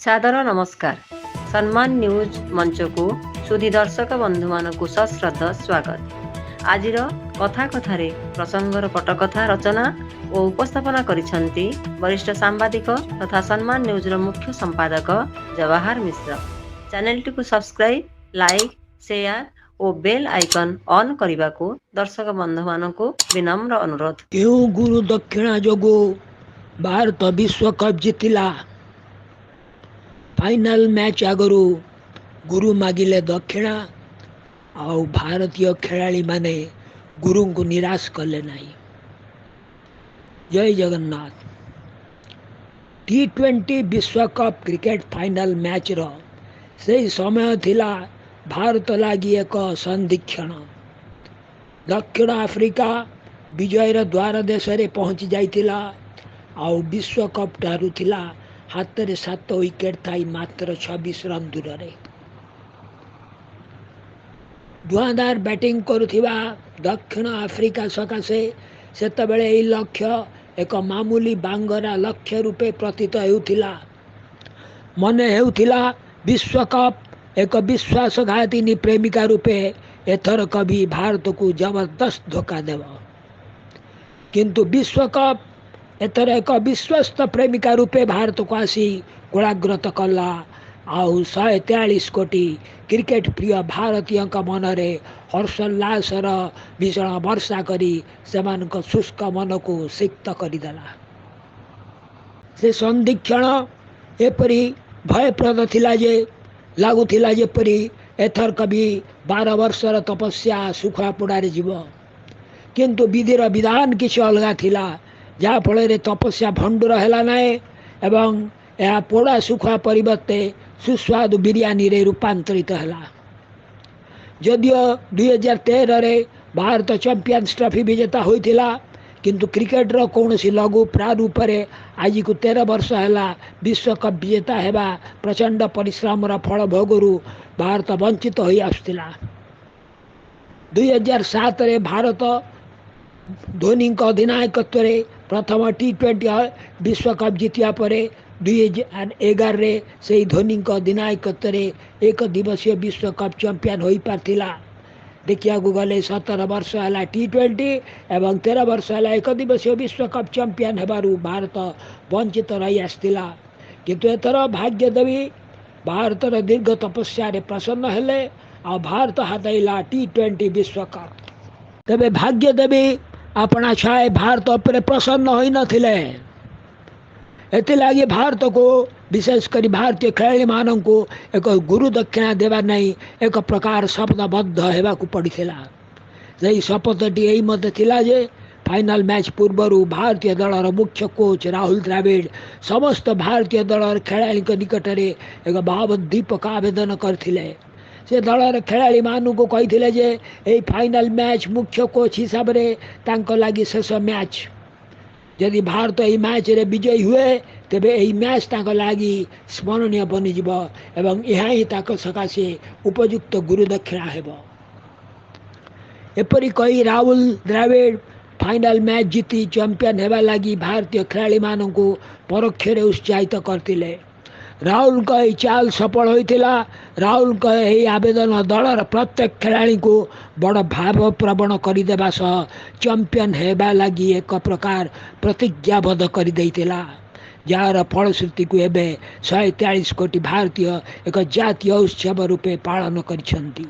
सादर नमस्कार। सम्मान न्यूज मंच को सुधी दर्शक बंधु मानक सश्रद्ध स्वागत। आजिर कथा कथारे प्रसंगर पटकथा रचना और उपस्थापना करिसेंती वरिष्ठ सांबादिक तथा सम्मान न्यूज मुख्य संपादक जवाहर मिश्र। चैनल टी को सब्सक्राइब, लाइक, शेयर और बेल आइकन ऑन करने को दर्शक बंधु मानक विनम्र अनुरोध। क्यों गुरु दक्षिणा जोगु भारत विश्व कप जितिला। फाइनल मैच आगरू गुरु मागिले दक्षिणा आउ भारतीय खेलाड़ी माने गुरु को निराश कले नहीं। जय जगन्नाथ। T20 विश्व कप क्रिकेट फाइनल मैच रो से समय थिला भारत लागी एक संधिक्षण। दक्षिण आफ्रिका विजयर द्वार देश रे पहुंची जाइतिला आउ विश्व कप ठारू थिला हाथ रे 7 विकेट थाई मात्र 26 रन दूर रे। धुआंधार बैटिंग करुथिबा दक्षिण आफ्रिका सकाशे सेतबेले एई लक्ष्य एक मामूली बांगरा लक्ष्य रूपे प्रतीत हेउथिला। मने हेउथिला विश्व कप एक विश्वासघातिनी प्रेमिका रूपे एथर कभी भारत को जबरदस्त धोखा देव। किंतु विश्व कप एथर एक विश्वस्त प्रेमिका रूपे भारत को आसी गोलाग्रत कला आउ 143 कोटी क्रिकेट प्रिय भारतीय मनरे हर्षोल्लासर भीषण वर्षा करी सेमानक शुष्क मन को सिक्त करदेला। से संधिक्षण एपरी भयप्रद थिला जे लागुथिला जेपरी एथर कभी 12 वर्षर तपस्या सुखा पोड़ारे जीव। किंतु विधिर विधान किसी अलगा थिला जहाँ फल तपस्या भंडुर हैला नाए एवं यह पोड़ा सुखा परिवर्ते सुस्वादु बिरयानी रे रूपांतरित हैला। जदियो 2013 रे भारत चैंपियंस ट्रॉफी विजेता होइथिला किंतु क्रिकेट रो कौनसी लघु प्रारूप रे आज को 13 वर्ष हैला विश्व कप विजेता हेबा प्रचंड परिश्रम रा फल भोगरू भारत वंचित होई आसुथिला। 2007 रे भारत धोनी अधिनायकत्व रे प्रथम T20 विश्व कप जितिया परे 2011 रे से धोनी अधिनायकत्व रे एक दिवसीय विश्व कप चैंपियन होई पारथिला। देखिया गले 17 वर्ष है T20 एवं 13 वर्ष है एक दिवसीय विश्व कप चैंपियन हेबारू भारत वंचित रही आसथिला। किंतु एथर भाग्य देवी भारत दीर्घ तपस्या रे प्रसन्न हेले आ भारत हाथाइला T20 विश्व कप। तबे भाग्य देवी अपना छाए भारत पर प्रसन्न होई नथिले। एथिलागी भारत को विशेषकर भारतीय खेलाड़ी मानन को एक गुरु दक्षिणा देवा नहीं एक प्रकार शपथबद्ध हेबा को पड़िथिला। यही शपथटी यही मत थिला जे फाइनल मैच पूर्वरु भारतीय दलर मुख्य कोच राहुल द्रविड़ समस्त भारतीय दलर खेलाड़ी निकट रे एक भावदीपक आवेदन करथिले। से दलर खेलाड़ी मानू को कही जे ए फाइनल मैच मुख्य कोच हिसाब रे तांको लागी शेष मैच। यदि भारत यही मैच रे विजयी हुए तेबे यही मैच तांको लागी स्मरणीय बनिजिब एवं यहाँ ही ताको सकाशे उपयुक्त गुरु दक्षिणा हेबो। एपरी कही राहुल द्रविड़ फाइनल मैच जीति चैंपियन हेबा लागी भारतीय खेलाड़ी मानू को परोक्ष रे उत्साहित करथिले। राहुल का यही चाल सफल होइथिला। राहुल का यही आवेदन दलर प्रत्येक खेलाड़ी को बड़ भाव प्रवण करदेवा सह चैंपियन हेबा लगी एक प्रकार प्रतिज्ञाबद्ध कर देइथिला। जार फलश्रुति को एबे 143 कोटी भारतीय एक जातीय उत्सव रूपे पालन करिसेंती।